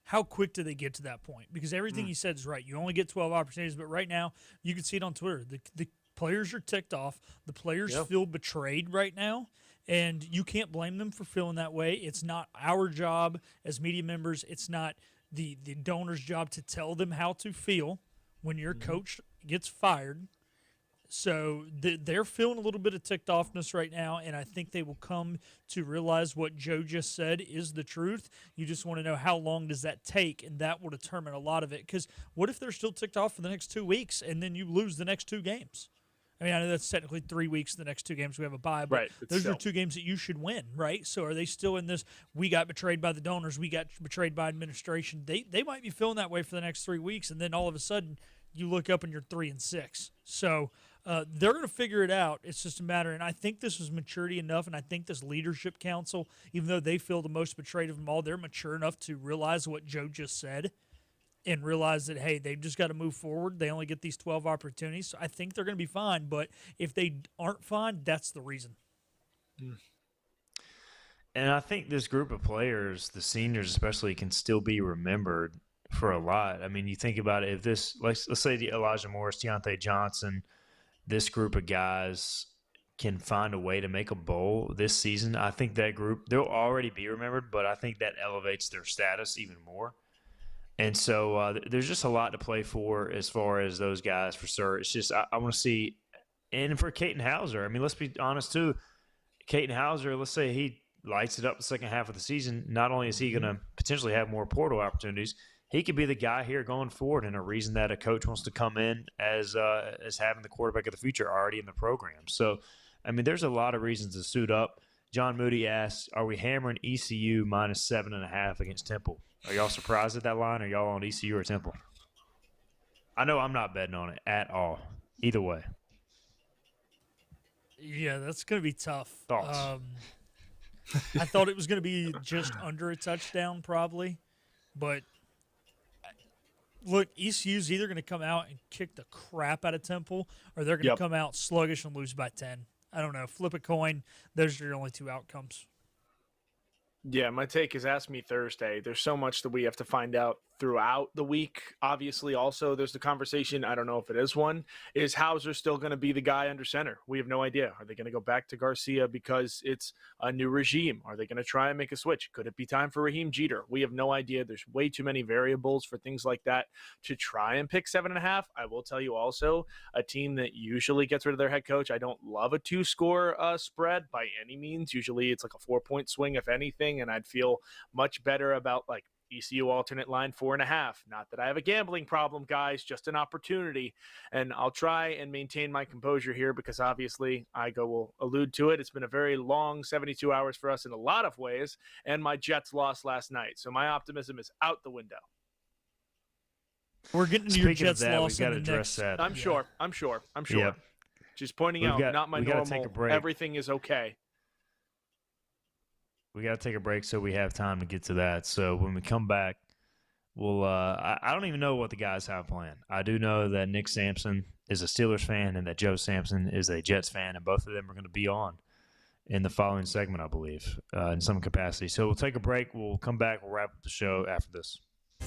how quick do they get to that point? Because everything he said is right. You only get 12 opportunities, but right now you can see it on Twitter. The players are ticked off. The players feel betrayed right now, and you can't blame them for feeling that way. It's not our job as media members. It's not the donor's job to tell them how to feel when your coach gets fired. So they're feeling a little bit of ticked offness right now, and I think they will come to realize what Joe just said is the truth. You just want to know how long does that take, and that will determine a lot of it. Because what if they're still ticked off for the next 2 weeks, and then you lose the next 2 games? I mean, I know that's technically 3 weeks, the next 2 games we have a bye, but those are 2 games that you should win, right? So are they still in this, we got betrayed by the donors, we got betrayed by administration? They might be feeling that way for the next 3 weeks, and then all of a sudden you look up and you're 3-6. So they're going to figure it out. It's just a matter, and I think this was maturity enough, and I think this leadership council, even though they feel the most betrayed of them all, they're mature enough to realize what Joe just said and realize that, hey, they've just got to move forward. They only get these 12 opportunities. So I think they're going to be fine, but if they aren't fine, that's the reason. And I think this group of players, the seniors especially, can still be remembered for a lot. I mean, you think about it, if this, let's say the Elijah Morris, Deontay Johnson, this group of guys can find a way to make a bowl this season, I think that group, they'll already be remembered, but I think that elevates their status even more. And so there's just a lot to play for as far as those guys for sure. It's just I want to see, and for Caden Hauser, I mean, let's be honest too. Caden Hauser, let's say he lights it up the second half of the season. Not only is he going to potentially have more portal opportunities, he could be the guy here going forward, and a reason that a coach wants to come in as having the quarterback of the future already in the program. So, I mean, there's a lot of reasons to suit up. John Moody asks, are we hammering ECU minus 7.5 against Temple? Are y'all surprised at that line? Are y'all on ECU or Temple? I know I'm not betting on it at all. Either way. Yeah, that's going to be tough. Thoughts? I thought it was going to be just under a touchdown probably, but look, ECU's either going to come out and kick the crap out of Temple, or they're going to come out sluggish and lose by 10. I don't know. Flip a coin. Those are your only 2 outcomes. Yeah, my take is ask me Thursday. There's so much that we have to find out throughout the week. Obviously, also, there's the conversation, I don't know if it is one, is Hauser still going to be the guy under center? We have no idea. Are they going to go back to Garcia because it's a new regime? Are they going to try and make a switch? Could it be time for Raheem Jeter? We have no idea. There's way too many variables for things like that to try and pick 7.5. I will tell you also, a team that usually gets rid of their head coach, I don't love a 2-score spread by any means. Usually it's like a 4-point swing, if anything, and I'd feel much better about like ECU alternate line 4.5. Not that I have a gambling problem, guys, just an opportunity. And I'll try and maintain my composure here because obviously will allude to it. It's been a very long 72 hours for us in a lot of ways, and my Jets lost last night. So my optimism is out the window. We're getting to your Jets loss. We've got to address that. I'm sure. Yep. Just pointing out, not my normal, take a break. Everything is okay. We got to take a break so we have time to get to that. So when we come back, we'll I don't even know what the guys have planned. I do know that Nick Sampson is a Steelers fan and that Joe Sampson is a Jets fan, and both of them are going to be on in the following segment, I believe, in some capacity. So we'll take a break. We'll come back. We'll wrap up the show after this.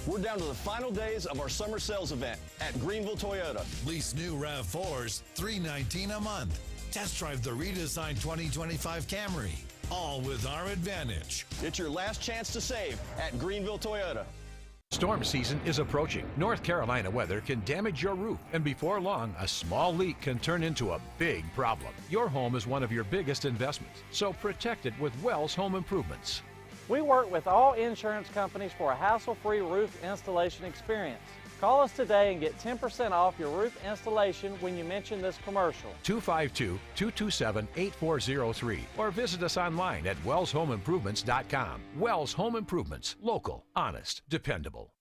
We're down to the final days of our summer sales event at Greenville Toyota. Lease new RAV4s, $319 a month. Test drive the redesigned 2025 Camry. All with our advantage. It's your last chance to save at Greenville Toyota. Storm season is approaching. North Carolina weather can damage your roof, and before long, a small leak can turn into a big problem. Your home is one of your biggest investments, so protect it with Wells Home Improvements. We work with all insurance companies for a hassle-free roof installation experience. Call us today and get 10% off your roof installation when you mention this commercial. 252-227-8403 or visit us online at wellshomeimprovements.com. Wells Home Improvements. Local, honest, dependable.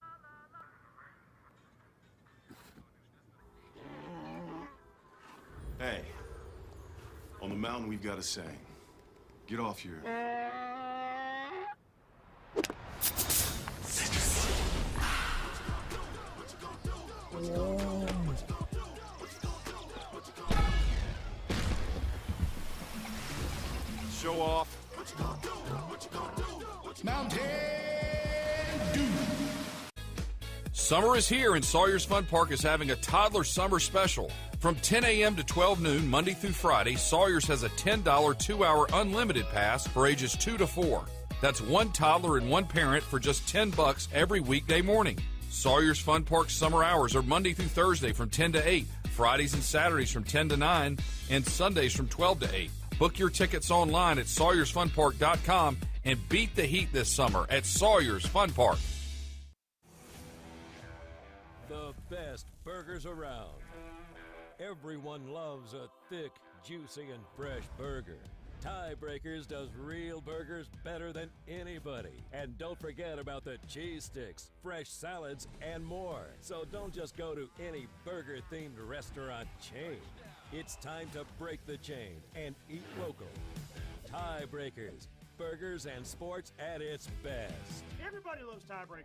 Hey, on the mountain we've got a saying. Get off your... Show off. Mountain Dew. Summer is here, and Sawyer's Fun Park is having a toddler summer special. From 10 a.m. to 12 noon, Monday through Friday, Sawyer's has a $10 2-hour unlimited pass for ages 2 to 4. That's one toddler and one parent for just $10 every weekday morning. Sawyer's Fun Park summer hours are Monday through Thursday from 10 to 8, Fridays and Saturdays from 10 to 9, and Sundays from 12 to 8. Book your tickets online at SawyersFunPark.com and beat the heat this summer at Sawyer's Fun Park. The best burgers around. Everyone loves a thick, juicy, and fresh burger. Tiebreakers does real burgers better than anybody. And don't forget about the cheese sticks, fresh salads, and more. So don't just go to any burger-themed restaurant chain. It's time to break the chain and eat local. Tiebreakers, burgers and sports at its best. Everybody loves tiebreakers.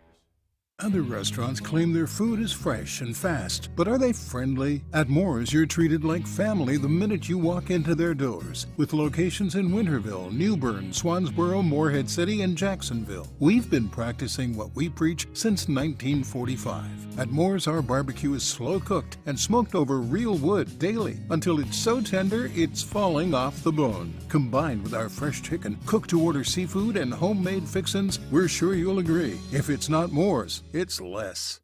Other restaurants claim their food is fresh and fast, but are they friendly? At Moore's, you're treated like family the minute you walk into their doors. With locations in Winterville, New Bern, Swansboro, Morehead City, and Jacksonville. We've been practicing what we preach since 1945. At Moore's, our barbecue is slow cooked and smoked over real wood daily until it's so tender it's falling off the bone. Combined with our fresh chicken, cooked to order seafood, and homemade fixins, we're sure you'll agree. If it's not Moore's, it's less.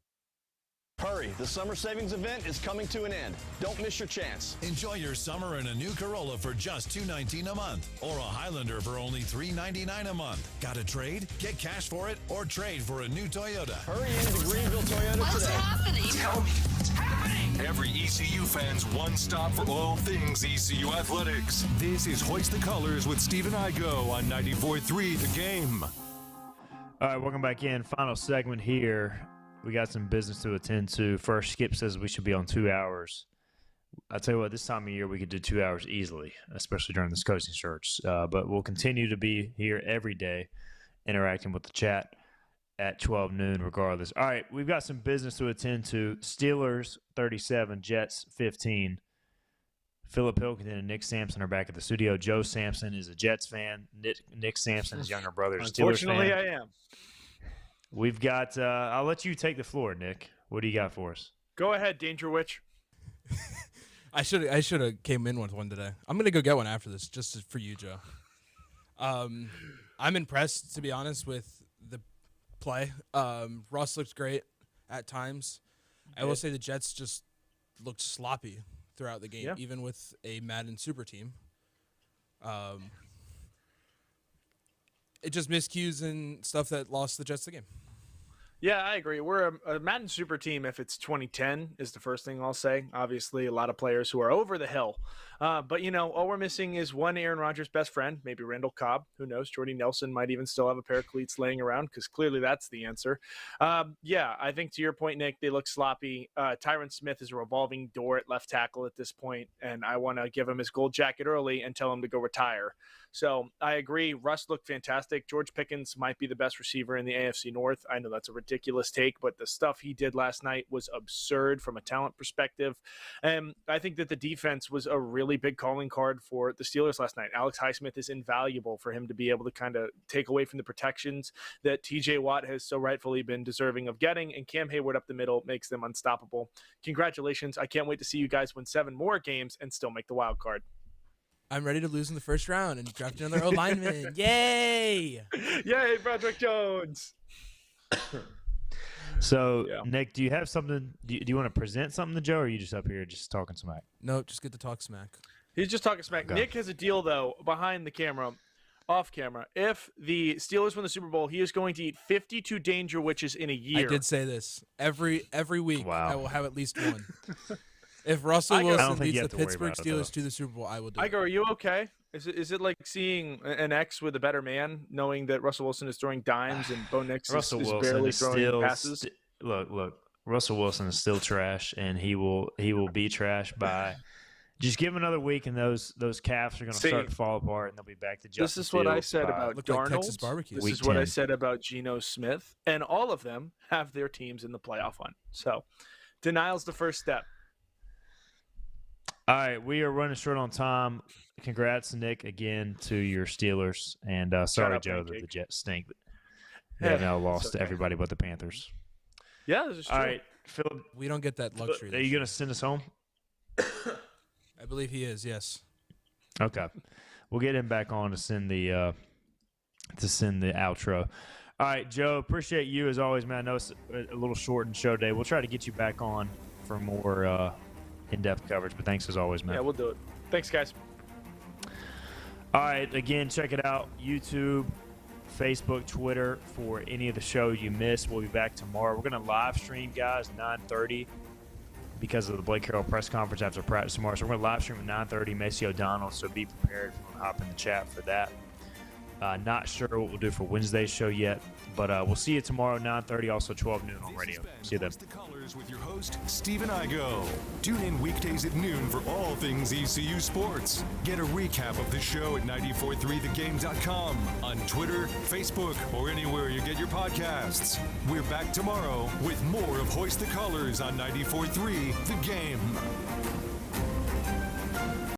Hurry, the summer savings event is coming to an end. Don't miss your chance. Enjoy your summer in a new Corolla for just $219 a month or a Highlander for only $399 a month. Got a trade? Get cash for it or trade for a new Toyota. Hurry into Greenville Toyota What's today. happening? Tell me what's happening. Every ECU fan's one stop for all things ECU athletics. This is Hoist the Colors with Stephen Igo on 94.3 The Game. All right, welcome back in. Final segment here. We got some business to attend to. First, Skip says we should be on 2 hours. I tell you what, this time of year we could do 2 hours easily, especially during this coaching search. But we'll continue to be here every day, interacting with the chat at 12 noon regardless. All right, we've got some business to attend to. Steelers 37, Jets 15. Philip Pilkington and Nick Sampson are back at the studio. Joe Sampson is a Jets fan. Nick Sampson's younger brother is a Steelers fan. Unfortunately, I am. We've got I'll let you take the floor, Nick. What do you got for us? Go ahead, Danger Witch. I should have came in with one today. I'm gonna go get one after this, just for you, Joe. I'm impressed, to be honest, with the play. Russ looks great at times. I will say the Jets just looked sloppy throughout the game, even with a Madden super team. It just miscues and stuff that lost the Jets the game. Yeah, I agree. We're a Madden super team if it's 2010 is the first thing I'll say. Obviously, a lot of players who are over the hill. But, you know, all we're missing is one Aaron Rodgers' best friend, maybe Randall Cobb. Who knows? Jordy Nelson might even still have a pair of cleats laying around because clearly that's the answer. Yeah, I think to your point, Nick, they look sloppy. Tyron Smith is a revolving door at left tackle at this point, and I want to give him his gold jacket early and tell him to go retire. So I agree. Russ looked fantastic. George Pickens might be the best receiver in the AFC North. I know that's a ridiculous take, but the stuff he did last night was absurd from a talent perspective. And I think that the defense was a really big calling card for the Steelers last night. Alex Highsmith is invaluable for him to be able to kind of take away from the protections that TJ Watt has so rightfully been deserving of getting, and Cam Hayward up the middle makes them unstoppable. Congratulations. I can't wait to see you guys win 7 more games and still make the wild card. I'm ready to lose in the first round and draft another O-lineman. Yay! Yay, Broderick Jones! So, Nick, do you have something? Do you want to present something to Joe, or are you just up here just talking smack? No, just get to talk smack. He's just talking smack. Okay. Nick has a deal, though, behind the camera. off camera, if the Steelers win the Super Bowl, he is going to eat 52 Danger Witches in a year. I did say this every week. Wow. I will have at least one. If Russell I Wilson don't think leads you the have to worry Pittsburgh about it, Steelers though. to the Super Bowl, I will do it. Igo, are you okay? Is it like seeing an X with a better man, knowing that Russell Wilson is throwing dimes and Bo Nix is barely throwing passes? Look. Russell Wilson is still trash, and he will be trash by just give him another week, and those calves are going to start to fall apart, and they'll be back to Justin This is what I Fields said by about Looked like Darnold. Texas barbecue. This Week is what I 10. said about Geno Smith, and all of them have their teams in the playoff hunt. So, denial's the first step. All right, we are running short on time. Congrats, Nick, again to your Steelers, and sorry, out, Joe, that Pancake. the Jets stink. They have now lost to okay. everybody but the Panthers. Yeah, this is true. All right, Philip, We don't get that luxury. are you going to send us home? I believe he is. Yes. Okay, we'll get him back on to send the outro. All right, Joe, appreciate you as always, man. I know it's a little shortened show day. We'll try to get you back on for more in-depth coverage, but thanks as always, man. Yeah, we'll do it. Thanks, guys. All right, again, check it out. YouTube, Facebook, Twitter for any of the shows you missed. We'll be back tomorrow. We're going to live stream, guys, 9:30 because of the Blake Carroll press conference after practice tomorrow. So we're going to live stream at 9:30, Macy O'Donnell, so be prepared to hop in the chat for that. Not sure what we'll do for Wednesday's show yet, but we'll see you tomorrow, 9:30, also 12 noon on radio. See you then. The Colors with your host, Stephen Igo. Tune in weekdays at noon for all things ECU sports. Get a recap of the show at 943thegame.com, on Twitter, Facebook, or anywhere you get your podcasts. We're back tomorrow with more of Hoist the Colors on 94.3 The Game.